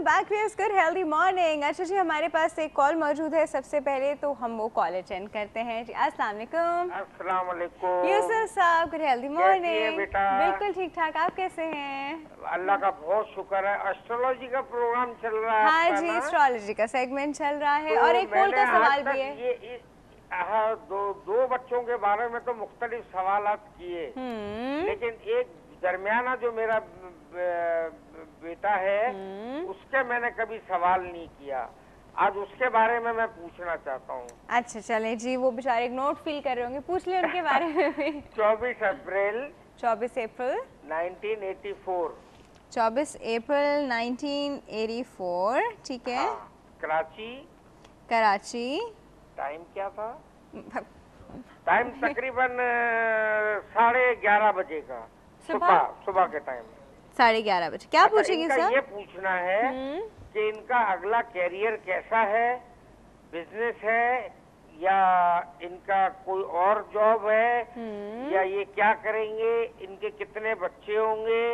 Welcome back viewers, good healthy morning. अच्छा जी, हमारे पास एक कॉल मौजूद है। सबसे पहले तो हम वो कॉल अटेंड करते हैं जी। अस्सलाम वालेकुम। अस्सलाम वालेकुम। यूसुफ साहब, गुड हेल्दी कैसी है मॉर्निंग। बेटा? बिल्कुल ठीक ठाक, आप कैसे हैं? अल्लाह का बहुत शुक्र है। एस्ट्रोलॉजी का प्रोग्राम चल रहा है हाँ आपका जी, ना? एस्ट्रोलॉजी का सेगमेंट चल रहा है तो और एक पोल मैंने का आज सवाल तक भी है। ये दो बच्चों के बारे में तो मुख्तलिफ सवालात किए, लेकिन एक दरमियाना जो मेरा बेटा है उसके मैंने कभी सवाल नहीं किया। आज उसके बारे में मैं पूछना चाहता हूँ। अच्छा चले जी, वो बेचारे एक नोट फील कर रहे होंगे, पूछ ले उनके बारे में भी। 24 अप्रैल 24 अप्रैल 1984। 24 अप्रैल 1984, ठीक है। हाँ, कराची। कराची। टाइम क्या था? टाइम तकरीबन 11:30 बजे का, सुबह के टाइम। 11:30 बजे। क्या पूछेंगे इनका सर? ये पूछना है कि इनका अगला कैरियर कैसा है, बिजनेस है या इनका कोई और जॉब है, या ये क्या करेंगे, इनके कितने बच्चे होंगे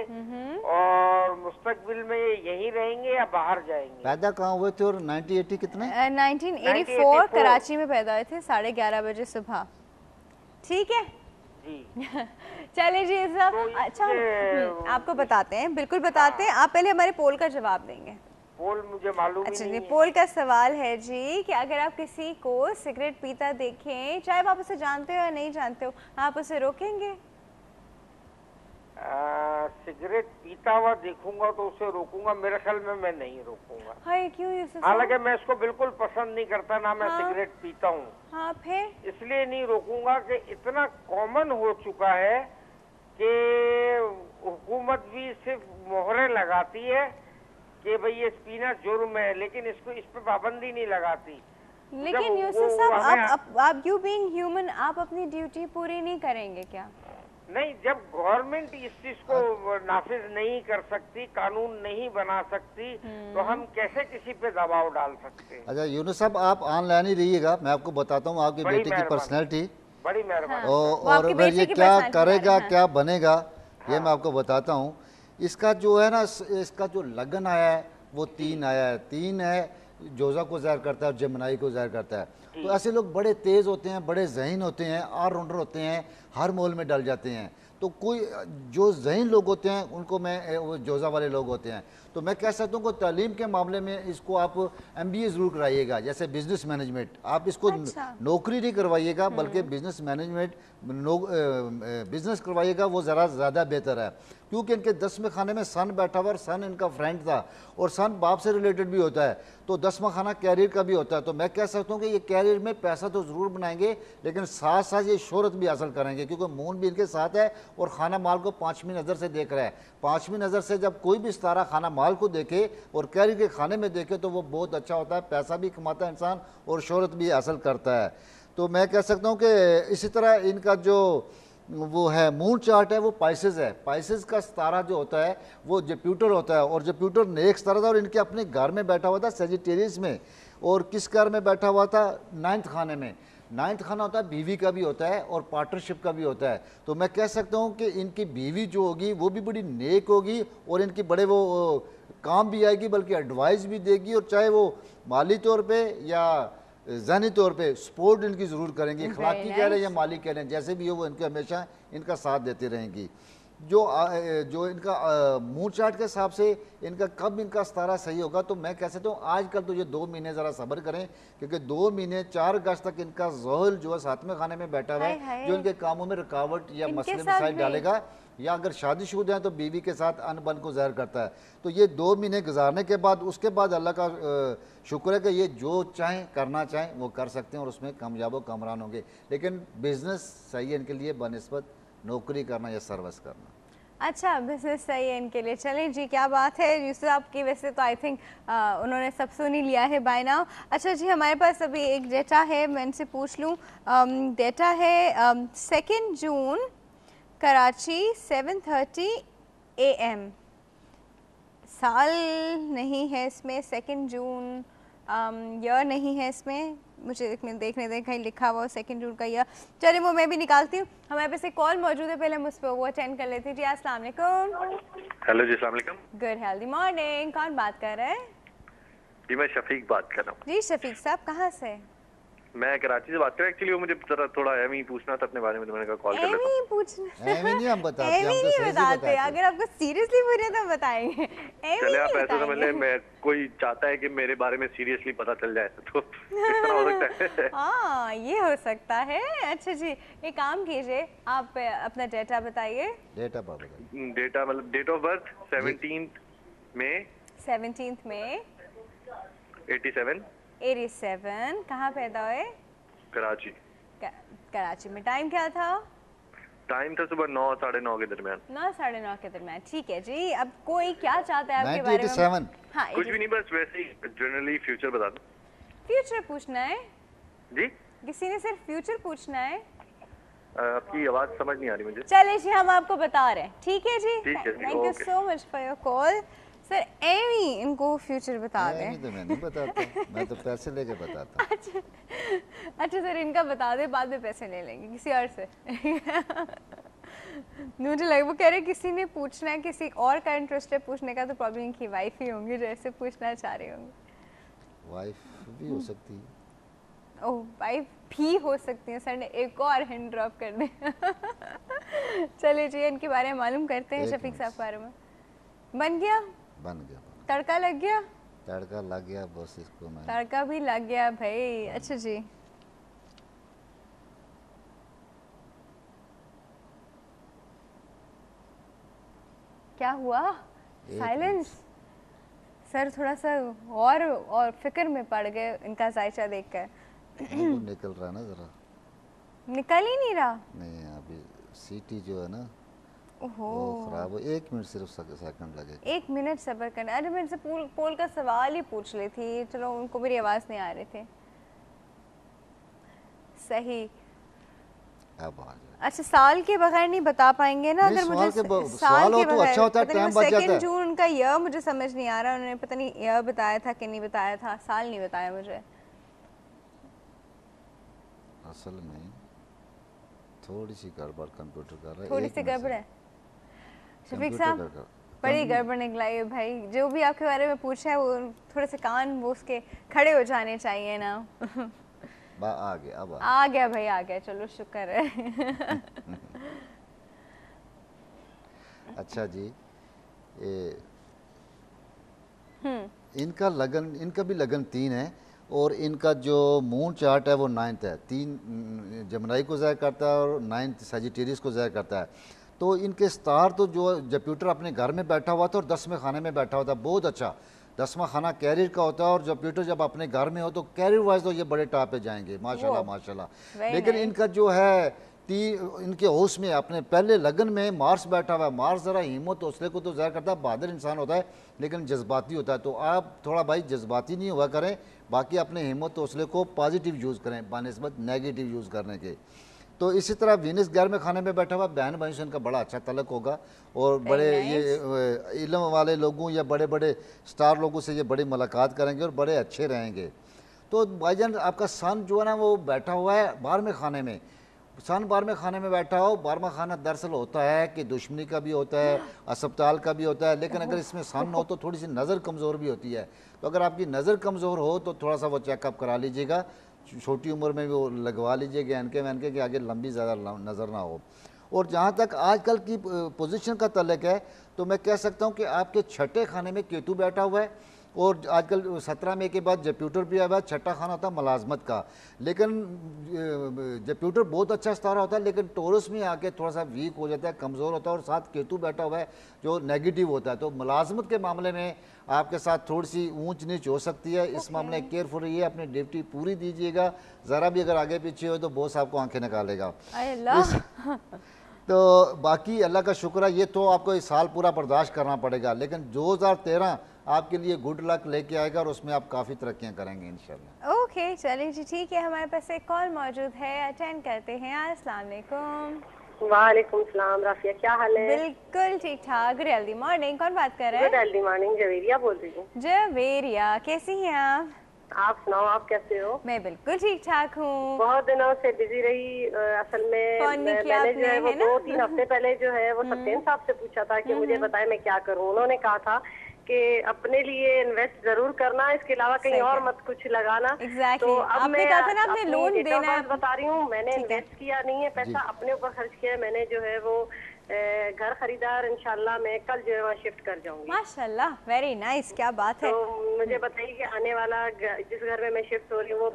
और मुस्तकबिल में ये यहीं रहेंगे या बाहर जाएंगे। पैदा कहाँ हुए थे और 1980 कितने? 1984 कराची में पैदा हुए थे 11:30 बजे सुबह, ठीक है जी। चले जी साहब। तो अच्छा, आपको बताते हैं, बिल्कुल बताते हैं। आप पहले हमारे पोल का जवाब देंगे। पोल मुझे मालूम ही अच्छा नहीं जी, है। पोल का सवाल है जी कि अगर आप किसी को सिगरेट पीता देखें, चाहे आप उसे जानते हो या नहीं जानते हो, आप उसे रोकेंगे? सिगरेट पीता हुआ देखूंगा तो उसे रोकूंगा? मेरे ख्याल में मैं नहीं रोकूंगा। हाय, क्यों यूसुफ? हालांकि मैं इसको बिल्कुल पसंद नहीं करता, ना मैं सिगरेट पीता हूँ। हाँ, फिर इसलिए नहीं रोकूंगा कि इतना कॉमन हो चुका है कि हुकूमत भी सिर्फ मोहरें लगाती है कि भाई ये पीना जुर्म है, लेकिन इस पे पाबंदी नहीं लगाती। लेकिन यूसुफ साहब, आप यू बीइंग ह्यूमन, आप अपनी ड्यूटी पूरी नहीं करेंगे क्या? नहीं, जब गवर्नमेंट इस चीज को नाफिज नहीं कर सकती, कानून नहीं बना सकती, तो हम कैसे किसी पे दबाव डाल सकते हैं? अच्छा यूनुस साहब, आप ऑनलाइन ही रहिएगा, मैं आपको बताता हूँ आपके बेटे की पर्सनैलिटी। बड़ी मेहरबानी। और फिर ये क्या करेगा, क्या बनेगा, ये मैं आपको बताता हूँ। इसका जो है ना, इसका जो लगन आया है वो 3 आया है। 3 है, जोजा को ज़ाहिर करता है और जमनाई को ज़ाहिर करता है। तो ऐसे लोग बड़े तेज़ होते हैं, बड़े ज़हीन होते हैं, ऑलराउंडर होते हैं, हर मोल में डल जाते हैं। तो कोई जो ज़हीन लोग होते हैं उनको मैं, वो जोजा वाले लोग होते हैं, तो मैं कह सकता हूँ कि तालीम के मामले में इसको आप MBA ज़रूर कराइएगा, जैसे बिज़नेस मैनेजमेंट। आप इसको नौकरी नहीं करवाइएगा, बल्कि बिज़नेस मैनेजमेंट बिज़नेस करवाइएगा, वो ज़रा ज़्यादा बेहतर है। क्योंकि इनके 10वें खाने में सन बैठा हुआ और सन इनका फ्रेंड था, और सन बाप से रिलेटेड भी होता है, तो 10वां खाना कैरियर का भी होता है। तो मैं कह सकता हूँ कि ये कैरियर में पैसा तो ज़रूर बनाएंगे, लेकिन साथ साथ ये शोहरत भी हासिल करेंगे, क्योंकि मून भी इनके साथ है और खाना माल को 5वीं नज़र से देख रहा है। 5वीं नज़र से जब कोई भी सितारा खाना माल को देखे और कैरियर के खाने में देखे तो वो बहुत अच्छा होता है, पैसा भी कमाता है इंसान और शोहरत भी हासिल करता है। तो मैं कह सकता हूँ कि इसी तरह इनका जो वो है मून चार्ट है वो पाइसेस है। पाइसेस का सितारा जो होता है वो जुपिटर होता है, और जुपिटर नेक सितारा था और इनके अपने घर में बैठा हुआ था सेजिटेरियस में। और किस घर में बैठा हुआ था? 9th खाने में। 9th खाना होता है बीवी का भी होता है और पार्टनरशिप का भी होता है। तो मैं कह सकता हूँ कि इनकी बीवी जो होगी वो भी बड़ी नेक होगी और इनकी बड़े वो काम भी आएगी, बल्कि एडवाइस भी देगी, और चाहे वो माली तौर पे या ज़हनी तौर पे सपोर्ट इनकी ज़रूर करेंगी, अखलाकी कह रहे हैं या माली कह रहे हैं, जैसे भी हो वो इनके हमेशा इनका साथ देती रहेंगी। जो इनका मूड चार्ट के हिसाब से इनका कब इनका सितारा सही होगा, तो मैं कह सकता हूँ आजकल तो ये 2 महीने ज़रा सब्र करें, क्योंकि 2 महीने 4 अगस्त तक इनका ज़ोहल जो है 7वें खाने में बैठा हुआ है, जो इनके कामों में रुकावट या मसले मसाइल डालेगा, या अगर शादीशुदा है तो बीवी के साथ अनबन को ज़ाहिर करता है। तो ये 2 महीने गुजारने के बाद उसके बाद अल्लाह का शुक्र है कि ये जो चाहें करना चाहें वो कर सकते हैं और उसमें कामयाब व कामरान होंगे। लेकिन बिज़नेस सही है इनके लिए बनिस्बत नौकरी करना या सर्विस करना। अच्छा, बिजनेस सही है इनके लिए। चलें जी, क्या बात है यूसुफ आपकी। वैसे तो आई थिंक उन्होंने सब सुन ही लिया है बाय नाउ। अच्छा जी, हमारे पास अभी एक डेटा है, मैं इनसे पूछ लूँ। डेटा है 2 जून कराची 7:30 AM। साल नहीं है इसमें, 2 जून ईयर नहीं है इसमें, मुझे देखने दें कहीं लिखा हुआ 2 जून का ईयर। चलिए वो मैं भी निकालती हूँ। हमारे पास एक कॉल मौजूद है, पहले हम उस पर वो अटेंड कर लेते हैं जी। अस्सलाम वालेकुम। हेलो जी, अस्सलाम वालेकुम। गुड हेल्दी मॉर्निंग, कौन बात कर रहे हैं? जी मैं शफीक बात कर रहा हूँ। जी शफीक साहब, कहाँ से? मैं कराची से बात कर रहा हूँ। एक्चुअली वो मुझे जरा थोड़ा एम ही पूछना था अपने बारे में, तो मैंने कहा कॉल कर लेता हूँ। एमी पूछना? एमी नहीं हम बताते, एमी हम तो नहीं सही बताते, बताते। अगर आपको सीरियसली पूछे तो बताएंगे, एमी चले आप नहीं ऐसे समझ लें, बताएंगे। मैं कोई चाहता है कि मेरे बारे में सीरियसली पता चल जाए, तो इस तरह हो सकता है। हाँ ये हो सकता है। अच्छा जी, एक काम कीजिए, आप अपना डेटा बताइए। डेटा पर बताइए। डेटा मतलब डेट ऑफ बर्थ 17 मई 17 मई 87, 87। कहाँ पैदा हुए? कराची। कराची में। टाइम क्या था? टाइम था सुबह 9 साढ़े 9 के दरमियान। 9 साढ़े 9 के दरमियान। ठीक है जी, अब कोई क्या चाहता है आपके बारे में? 1987। हाँ कुछ भी नहीं, बस वैसे ही जनरली फ्यूचर बता दो। फ्यूचर पूछना है? जी किसी ने सिर्फ फ्यूचर पूछना है? आपकी आवाज समझ नहीं आ रही मुझे। चलिए जी, हम आपको बता रहे हैं। ठीक है जी, ठीक है जी, thank you okay. So much for your call. Sir एमी इनको फ्यूचर बता एमी दें। तो मैं नहीं बताता, मैं तो पैसे लेके बताता। अच्छा सर, इनका बता दे, बाद में पैसे ले लेंगे किसी और से। मुझे लगा वो कह रहे किसी ने पूछना है, किसी और का इंटरेस्ट है पूछने का, तो प्रॉब्लम इनकी वाइफ ही होंगी जैसे पूछना चाह रहे होंगे। वाइफ भी हो सकती है। ओह वाइफ भी हो सकती है। सर ने एक और हिंट ड्रॉप कर दे। चलिए जी, इनके बारे में मालूम करते हैं। शफीक साहब के बारे में बन गया, बन गया, तड़का लग गया। तड़का लग गया बस, इसको मैं तड़का भी लग गया भाई। अच्छा जी, क्या हुआ? साइलेंस। सर थोड़ा सा और फिक्र में पड़ गए इनका जायचा देखकर। वो निकल रहा ना जरा, निकल ही नहीं रहा। नहीं अभी सीटी जो है ना ओहो, वो खराब हो। 1 मिनट सिर्फ सेकंड लगेगा। 1 मिनट सब्र करना। अरे मैं इनसे पोल का सवाल ही पूछ ली थी, चलो उनको मेरी आवाज नहीं आ रही थी। सही। अब आ जाए। अच्छा, साल के बगैर नहीं बता पाएंगे ना? नहीं, अगर मुझे सवाल हो तो अच्छा होता है, टाइम बच जाता 2 है। जून का ईयर मुझे समझ नहीं आ रहा, उन्होंने पता नहीं ईयर बताया था कि नहीं बताया था, साल नहीं बताया मुझे। असल में थोड़ी सी गड़बड़ कंप्यूटर कर रहा है। थोड़ी सी गड़बड़ है शफीक साहब, बड़ी गड़बड़ निकलाई है भाई। जो भी आपके बारे में पूछा है वो थोड़े से कान वो उसके खड़े हो जाने चाहिए ना। आ गया, अब आ गया भाई, आ गया, चलो शुक्र है। अच्छा जी, इनका लगन, इनका भी लगन 3 है और इनका जो मून चार्ट है वो 9th है। 3 जमनाई को ज़ाहिर करता है और 9th सजिटेरियस को ज़ाहिर करता है। तो इनके स्टार तो जो जुपिटर अपने घर में बैठा हुआ था और 10वें खाने में बैठा हुआ था, बहुत अच्छा। 10वां खाना कैरियर का होता है और जुपिटर जब अपने घर में हो तो कैरियर वाइज तो ये बड़े टॉप पे जाएंगे माशाल्लाह माशाल्लाह। लेकिन इनका जो है इनके हाउस में अपने पहले लगन में मार्स बैठा हुआ है। मार्स ज़रा हिम्मत हौसले को तो ज़ाहिर करता है, बहादुर इंसान होता है लेकिन जज्बाती होता है। तो आप थोड़ा भाई जज्बाती नहीं हुआ करें, बाकी अपने हिम्मत हौसले को पॉजिटिव यूज़ करें बानिस्बत नेगेटिव यूज़ करने के। तो इसी तरह वीनस 11वें खाने में बैठा हुआ, बहन भाई से इनका बड़ा अच्छा तलक होगा और बड़े ये इल्म वाले लोगों या बड़े बड़े स्टार लोगों से ये बड़ी मुलाकात करेंगे और बड़े अच्छे रहेंगे। तो भाईजान आपका सन जो है ना वो बैठा हुआ है 12वें खाने में। सन 12वें खाने में बैठा हो, 12वां खाना दरअसल होता है कि दुश्मनी का भी होता है, अस्पताल का भी होता है। लेकिन अगर इसमें सन हो तो थोड़ी सी नज़र कमज़ोर भी होती है। तो अगर आपकी नज़र कमज़ोर हो तो थोड़ा सा वो चेकअप करा लीजिएगा, छोटी उम्र में भी वो लगवा लीजिएगा एनके वैनके कि आगे लंबी ज़्यादा नज़र ना हो। और जहाँ तक आजकल की पोजीशन का तल्लुक़ है तो मैं कह सकता हूँ कि आपके 6ठे खाने में केतु बैठा हुआ है और आजकल 17 मई के बाद जुपिटर भी आया हुआ है। 6ठा खाना होता है मुलाजमत का, लेकिन जुपिटर बहुत अच्छा सितारा होता है लेकिन टोरस में आके थोड़ा सा वीक हो जाता है, कमज़ोर होता है और साथ केतु बैठा हुआ है जो नेगेटिव होता है। तो मुलाजमत के मामले में आपके साथ थोड़ी सी ऊंच नीच हो सकती है। इस मामले में केयरफुल रहिए, अपनी ड्यूटी पूरी दीजिएगा। ज़रा भी अगर आगे पीछे हो तो बॉस आपको आंखें निकालेगा। तो बाकी अल्लाह का शुक्र है, ये तो आपको इस साल पूरा बर्दाश्त करना पड़ेगा, लेकिन 2013 आपके लिए गुड लक लेके आएगा और उसमें आप काफ़ी तरक्कियां करेंगे इंशाल्लाह। ओके चलिए जी, ठीक है, हमारे पास एक कॉल मौजूद है, अटेंड करते हैं। अस्सलाम वालेकुम। वालेकुम सलाम। राफिया क्या हाल है? बिल्कुल ठीक ठाक। Good healthy morning. कौन बात कर रहे हैं? गुड हेल्दी मॉर्निंग, जवेरिया बोल रही हूँ। जवेरिया, कैसी हैं आप? आप सुनाओ, आप कैसे हो? मैं बिल्कुल ठीक ठाक हूँ। बहुत दिनों से बिजी रही। असल में मैंने जो है वो 2-3 हफ्ते पहले जो है वो सत्येन साहब से पूछा था कि मुझे बताएं मैं क्या करूँ। उन्होंने कहा था कि अपने लिए इन्वेस्ट जरूर करना, इसके अलावा कहीं और मत कुछ लगाना। Exactly. तो अब आपने मैं कहा था ना आपने लोन देना है, बता रही हूँ, मैंने इन्वेस्ट किया नहीं है पैसा, अपने ऊपर खर्च किया है मैंने, जो है वो घर खरीदार, इंशाल्लाह मैं कल जो है वहाँ शिफ्ट कर जाऊंगी। माशाल्लाह, वेरी नाइस, क्या बात है। तो मुझे बताइए कि आने वाला जिस घर में मैं शिफ्ट हो रही हूँ वो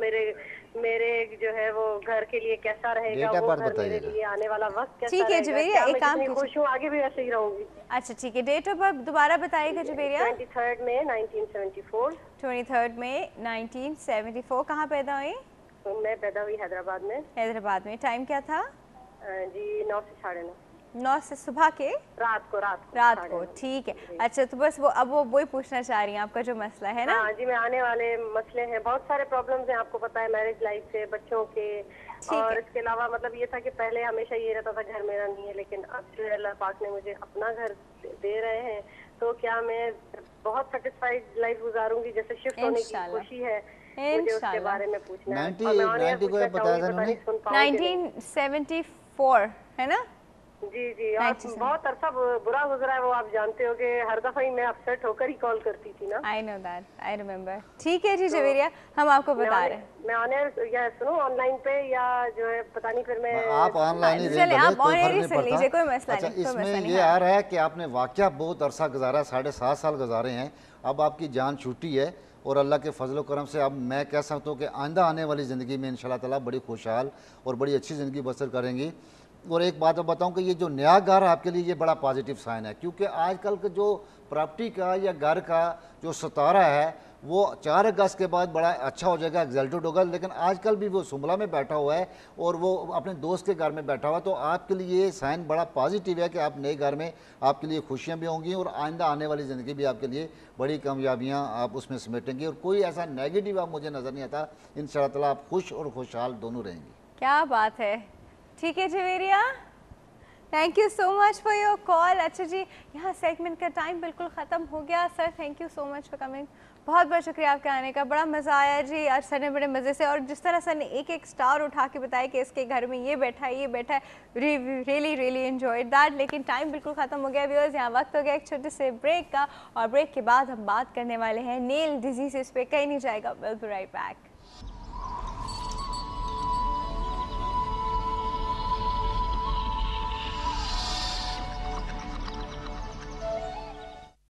मेरे जो है वो घर के लिए कैसा रहेगा, वो घर मेरे लिए आने वाला वक्त कैसा रहेगा। ठीक है जुबेरिया, एक काम कीजिए, खुश हूँ, आगे भी वैसे ही रहूंगी। अच्छा ठीक है, डेट ऑफ बर्थ दोबारा बताइएगा जुबेरिया। 23 मई 1974। 23 मई 1974। कहाँ पैदा हुई? मैं पैदा हुई हैदराबाद में। हैदराबाद में। टाइम क्या था? जी 9 से 9:30। 9 से सुबह के? रात को। ठीक है। अच्छा तो बस वो अब वो वही पूछना चाह रही हैं, आपका जो मसला है ना? हाँ जी, मैं आने वाले मसले हैं, बहुत सारे प्रॉब्लम्स हैं, आपको पता है, मैरिज लाइफ से, बच्चों के, और इसके अलावा मतलब ये था कि पहले हमेशा ये रहता था घर मेरा नहीं है, लेकिन अब जो है अल्लाह पाक ने मुझे अपना घर दे रहे हैं, तो क्या मैं बहुत सेटिस्फाइड लाइफ गुजारूंगी, जैसे शिफ्ट होने की खुशी है मुझे, उसके बारे में पूछना है। 1974 है ना? जी आप बहुत अरसा बुरा गुजरा है वो, आप जानते हो कि हर दफा ही मैं अपसेट होकर ही कॉल करती थी ना। I know that, I remember. ठीक है जी जुबेरिया, हम आपको बता रहे हैं। मैं या सुनो ऑनलाइन पे या जो है पता नहीं, फिर मैं आप ऑनलाइन ही चले, आप ऑनलाइन ही सुन लीजिए, कोई मसला नहीं। अच्छा, इसमें ये आ रहा है कि आपने वाकया बहुत अरसा गुजारा, 7.5 साल गुजारे हैं, अब आपकी जान छूटी है, और अल्लाह के फजल करम से अब मैं कह सकता हूँ कि आइंदा आने वाली ज़िंदगी में इंशाल्लाह ताला बड़ी खुशहाल और बड़ी अच्छी ज़िंदगी बसर करेंगी। और एक बात मैं बताऊं कि ये जो नया घर आपके लिए ये बड़ा पॉजिटिव साइन है, क्योंकि आजकल के जो प्रॉपर्टी का या घर का जो सितारा है वो 4 अगस्त के बाद बड़ा अच्छा हो जाएगा, एग्जल्टेड होगा, लेकिन आजकल भी वो सुमला में बैठा हुआ है और वो अपने दोस्त के घर में बैठा हुआ है, तो आपके लिए ये साइन बड़ा पॉजिटिव है कि आप नए घर में आपके लिए खुशियाँ भी होंगी और आइंदा आने वाली ज़िंदगी भी आपके लिए बड़ी कामयाबियाँ आप उसमें समेटेंगे, और कोई ऐसा नेगेटिव आप मुझे नज़र नहीं आता। इंशाअल्लाह ताला आप खुश और खुशहाल दोनों रहेंगी। क्या बात है। ठीक है Zuberia, thank you so much for your call. अच्छा जी, यहाँ सेगमेंट का टाइम बिल्कुल ख़त्म हो गया। Sir thank you so much for coming, बहुत बहुत शुक्रिया आपके आने का, बड़ा मज़ा आया जी। आज सर ने बड़े मज़े से, और जिस तरह सर ने एक एक स्टार उठा के बताया कि इसके घर में ये बैठा है, ये बैठा है, रियली एंजॉयड दैट। लेकिन टाइम बिल्कुल ख़त्म हो गया व्यूअर्स, यहाँ वक्त हो गया एक छोटे से ब्रेक का, और ब्रेक के बाद हम बात करने वाले हैं नेल डिजीज़ पे। कहीं नहीं जाएगा, विल बी राइट बैक।